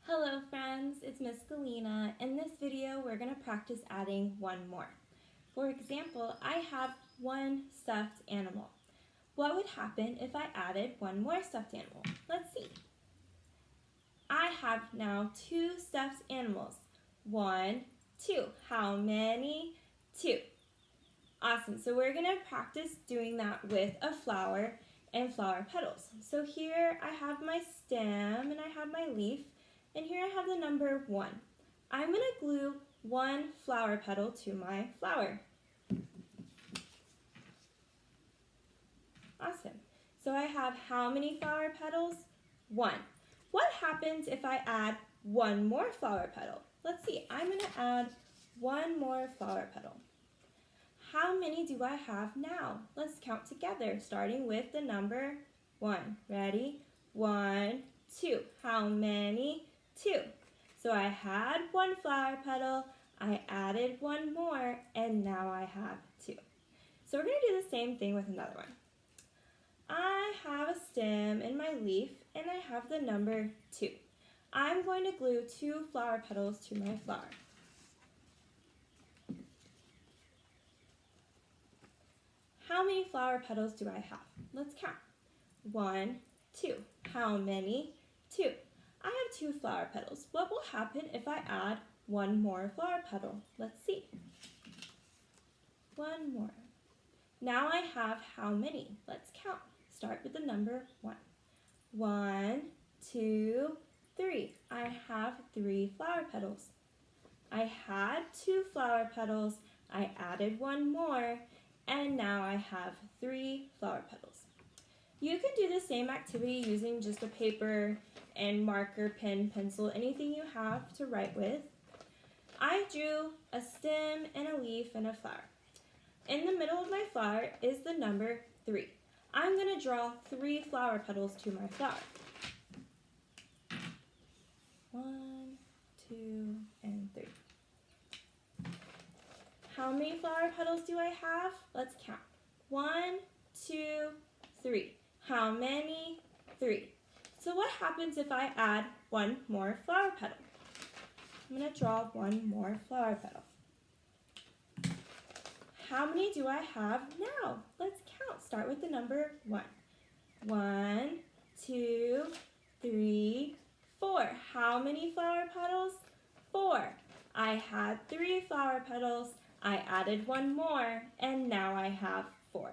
Hello friends, it's Miss Galena. In this video, we're going to practice adding one more. For example, I have one stuffed animal. What would happen if I added one more stuffed animal? Let's see. I have now two stuffed animals. 1, 2. How many? 2. Awesome. So we're going to practice doing that with a flower and flower petals. So here I have my stem and I have my leaf. And here I have the number 1. I'm going to glue one flower petal to my flower. Awesome. So I have how many flower petals? 1. What happens if I add one more flower petal? Let's see. I'm going to add one more flower petal. How many do I have now? Let's count together, starting with the number 1. Ready? 1, 2. How many? 2. So I had one flower petal, I added one more, and now I have 2. So we're going to do the same thing with another one. I have a stem in my leaf, and I have the number 2. I'm going to glue 2 flower petals to my flower. How many flower petals do I have? Let's count. 1, 2. How many? 2. I have 2 flower petals. What will happen if I add one more flower petal? Let's see. One more. Now I have how many? Let's count. Start with the number 1. 1, 2, 3. I have 3 flower petals. I had 2 flower petals. I added one more, and now I have 3 flower petals. You can do the same activity using just a paper and marker, pen, pencil, anything you have to write with. I drew a stem and a leaf and a flower. In the middle of my flower is the number 3. I'm going to draw 3 flower petals to my flower. 1, 2, and 3. How many flower petals do I have? Let's count. 1, 2, 3. How many? 3. So what happens if I add one more flower petal? I'm going to draw one more flower petal. How many do I have now? Let's count. Start with the number 1. 1, 2, 3, 4. How many flower petals? 4. I had 3 flower petals. I added one more, and now I have 4.